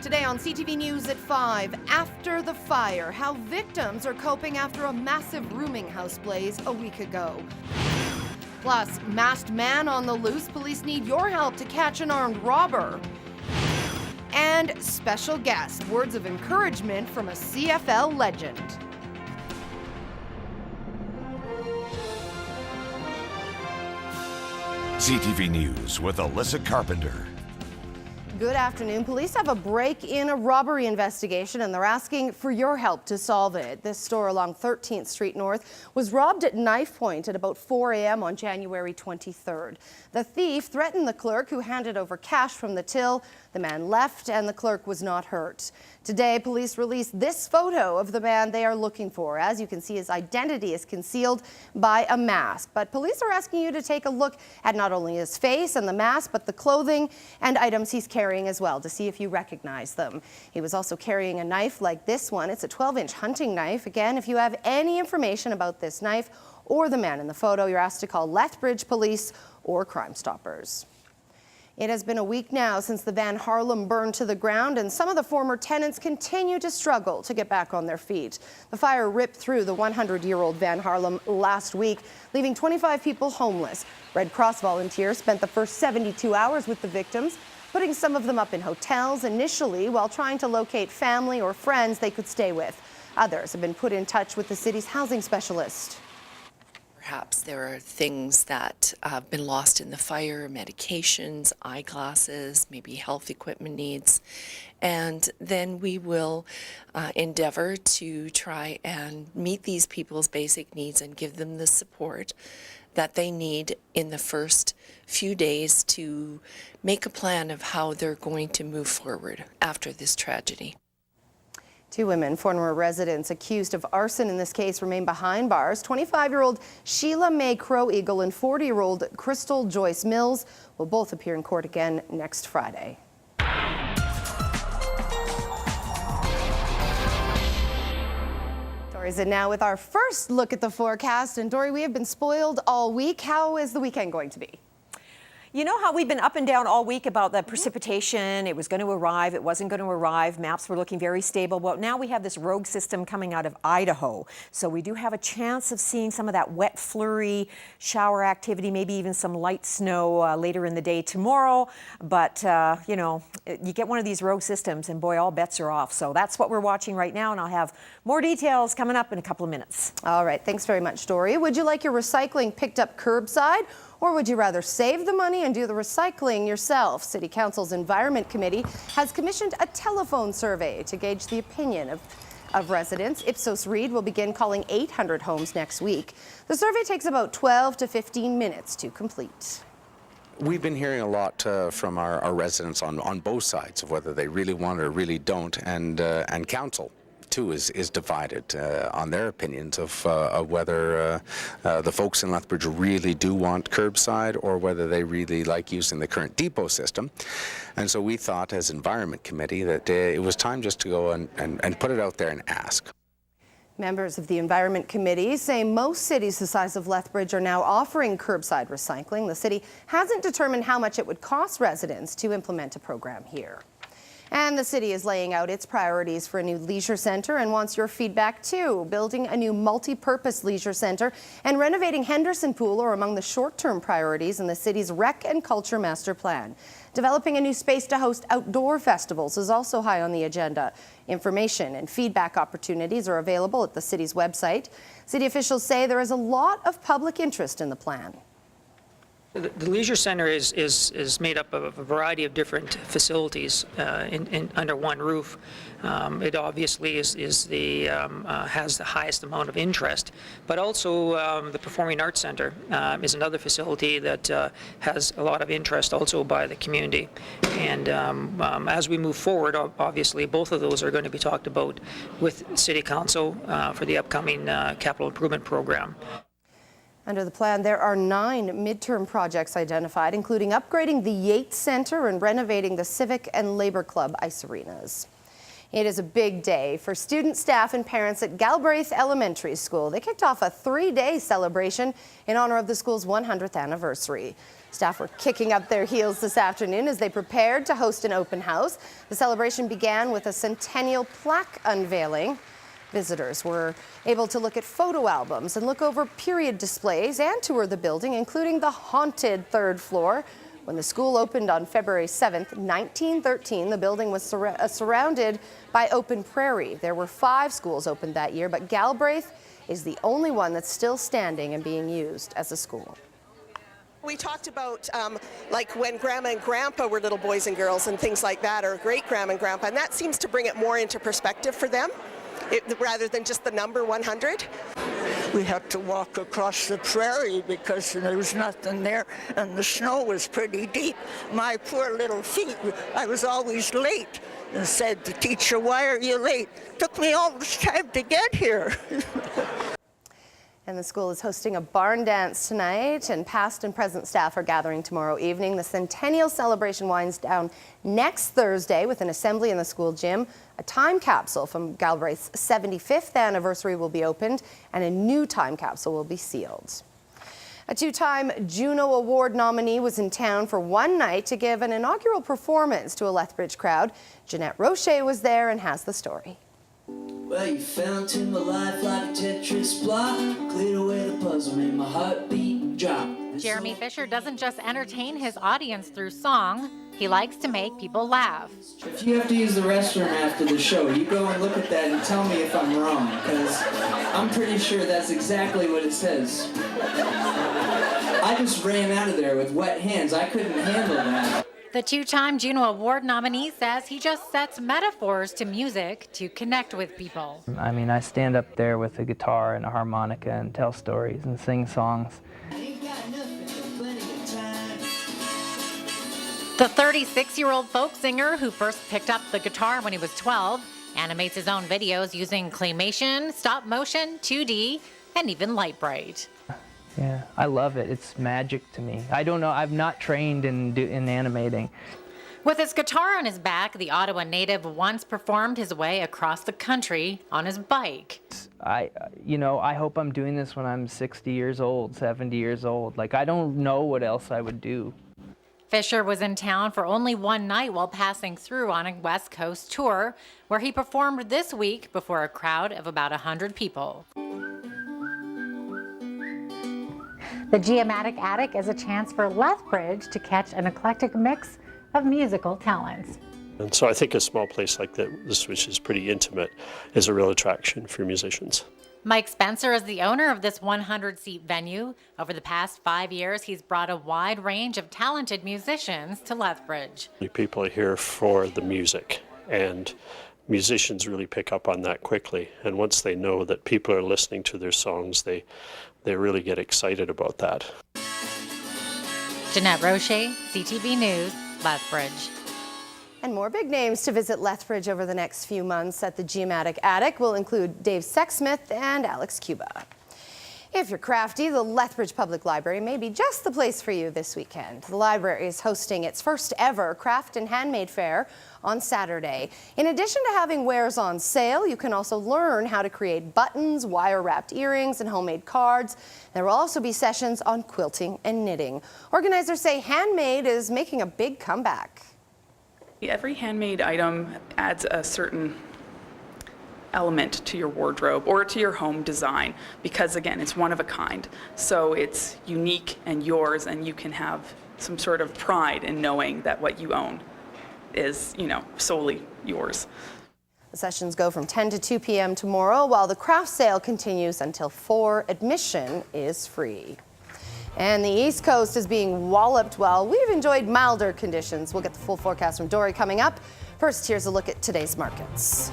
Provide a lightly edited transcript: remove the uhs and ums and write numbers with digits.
Today on CTV News at 5, after the fire, how victims are coping after a massive rooming house blaze a week ago. Plus, masked man on the loose, police need your help to catch an armed robber. And special guest, words of encouragement from a CFL legend. CTV News with Alyssa Carpenter. Good afternoon. Police have a break in a robbery investigation and they're asking for your help to solve it. This store along 13th Street North was robbed at knife point at about 4 a.m. on January 23rd. The thief threatened the clerk who handed over cash from the till. The man left and the clerk was not hurt. Today, police released this photo of the man they are looking for. As you can see, his identity is concealed by a mask. But police are asking you to take a look at not only his face and the mask, but the clothing and items he's carrying as well to see if you recognize them. He was also carrying a knife like this one. It's a 12-inch hunting knife. Again, if you have any information about this knife or the man in the photo, you're asked to call Lethbridge Police or Crime Stoppers. It has been a week now since the Van Harlem burned to the ground, and some of the former tenants continue to struggle to get back on their feet. The fire ripped through the 100-year-old Van Harlem last week, leaving 25 people homeless. Red Cross volunteers spent the first 72 hours with the victims, putting some of them up in hotels initially while trying to locate family or friends they could stay with. Others have been put in touch with the city's housing specialist. Perhaps there are things that have been lost in the fire, medications, eyeglasses, maybe health equipment needs. And then we will endeavor to try and meet these people's basic needs and give them the support that they need in the first few days to make a plan of how they're going to move forward after this tragedy. Two women, former residents accused of arson in this case, remain behind bars. 25-year-old Sheila May Crow Eagle and 40-year-old Crystal Joyce Mills will both appear in court again next Friday. Dory's in now with our first look at the forecast. And Dory, we have been spoiled all week. How is the weekend going to be? You know how we've been up and down all week about the precipitation? It was going to arrive, it wasn't going to arrive. Maps were looking very stable. Well, now we have this rogue system coming out of Idaho. So we do have a chance of seeing some of that wet flurry shower activity, maybe even some light snow later in the day tomorrow. But, you know, you get one of these rogue systems and boy, all bets are off. So that's what we're watching right now. And I'll have more details coming up in a couple of minutes. All right. Thanks very much, Dory. Would you like your recycling picked up curbside? Or would you rather save the money and do the recycling yourself? City Council's Environment Committee has commissioned a telephone survey to gauge the opinion of residents. Ipsos Reid will begin calling 800 homes next week. The survey takes about 12 to 15 minutes to complete. We've been hearing a lot from our residents on both sides of whether they really want it or really don't, and council too is divided on their opinions of whether the folks in Lethbridge really do want curbside or whether they really like using the current depot system. And so we thought as Environment Committee that it was time just to go and put it out there and ask. Members of the Environment Committee say most cities the size of Lethbridge are now offering curbside recycling. The city hasn't determined how much it would cost residents to implement a program here. And the city is laying out its priorities for a new leisure centre and wants your feedback too. Building a new multi-purpose leisure centre and renovating Henderson Pool are among the short-term priorities in the city's Rec and Culture Master Plan. Developing a new space to host outdoor festivals is also high on the agenda. Information and feedback opportunities are available at the city's website. City officials say there is a lot of public interest in the plan. The leisure center is made up of a variety of different facilities under one roof. It obviously has the highest amount of interest, but also the Performing Arts Center is another facility that has a lot of interest also by the community. And as we move forward, obviously both of those are going to be talked about with City Council for the upcoming capital improvement program. Under the plan, there are 9 midterm projects identified, including upgrading the Yates Centre and renovating the Civic and Labour Club ice arenas. It is a big day for students, staff, and parents at Galbraith Elementary School. They kicked off a 3-day celebration in honor of the school's 100th anniversary. Staff were kicking up their heels this afternoon as they prepared to host an open house. The celebration began with a centennial plaque unveiling. Visitors were able to look at photo albums and look over period displays and tour the building, including the haunted 3rd floor. When the school opened on February 7th, 1913, the building was surrounded by open prairie. There were 5 schools opened that year, but Galbraith is the only one that's still standing and being used as a school. We talked about like when Grandma and Grandpa were little boys and girls and things like that, or great Grandma and Grandpa, and that seems to bring it more into perspective for them, rather than just the number 100. We had to walk across the prairie because there was nothing there and the snow was pretty deep. My poor little feet, I was always late and said to teacher, "Why are you late?" Took me all this time to get here. And the school is hosting a barn dance tonight, and past and present staff are gathering tomorrow evening. The centennial celebration winds down next Thursday with an assembly in the school gym. A time capsule from Galbraith's 75th anniversary will be opened, and a new time capsule will be sealed. A 2-time Juno Award nominee was in town for one night to give an inaugural performance to a Lethbridge crowd. Jeanette Roche was there and has the story. Well, you fell into my life like a Tetris block, cleared away the puzzle, made my heartbeat drop. Jeremy Fisher doesn't just entertain his audience through song, he likes to make people laugh. If you have to use the restroom after the show, you go and look at that and tell me if I'm wrong, because I'm pretty sure that's exactly what it says. I just ran out of there with wet hands. I couldn't handle that. The 2-time Juno Award nominee says he just sets metaphors to music to connect with people. I mean, I stand up there with a guitar and a harmonica and tell stories and sing songs. The 36-year-old folk singer who first picked up the guitar when he was 12 animates his own videos using claymation, stop motion, 2D, and even Lethbridge. Yeah, I love it. It's magic to me. I don't know, I've not trained in animating. With his guitar on his back, the Ottawa native once performed his way across the country on his bike. I hope I'm doing this when I'm 60 years old, 70 years old. Like, I don't know what else I would do. Fisher was in town for only one night while passing through on a West Coast tour, where he performed this week before a crowd of about 100 people. The Geomatic Attic is a chance for Lethbridge to catch an eclectic mix of musical talents. And so I think a small place like this, which is pretty intimate, is a real attraction for musicians. Mike Spencer is the owner of this 100-seat venue. Over the past 5 years, he's brought a wide range of talented musicians to Lethbridge. People are here for the music, and musicians really pick up on that quickly. And once they know that people are listening to their songs, they really get excited about that. Jeanette Roche, CTV News, Lethbridge. And more big names to visit Lethbridge over the next few months at the Geomatic Attic will include Dave Sexsmith and Alex Cuba. If you're crafty, the Lethbridge Public Library may be just the place for you this weekend. The library is hosting its first ever craft and handmade fair on Saturday. In addition to having wares on sale, you can also learn how to create buttons, wire-wrapped earrings, and homemade cards. There will also be sessions on quilting and knitting. Organizers say handmade is making a big comeback. Every handmade item adds a certain element to your wardrobe or to your home design because, again, it's one of a kind. So it's unique and yours, and you can have some sort of pride in knowing that what you own is, solely yours. The sessions go from 10 to 2 p.m. tomorrow, while the craft sale continues until 4. Admission is free. And the East Coast is being walloped while we've enjoyed milder conditions. We'll get the full forecast from Dory coming up. First, here's a look at today's markets.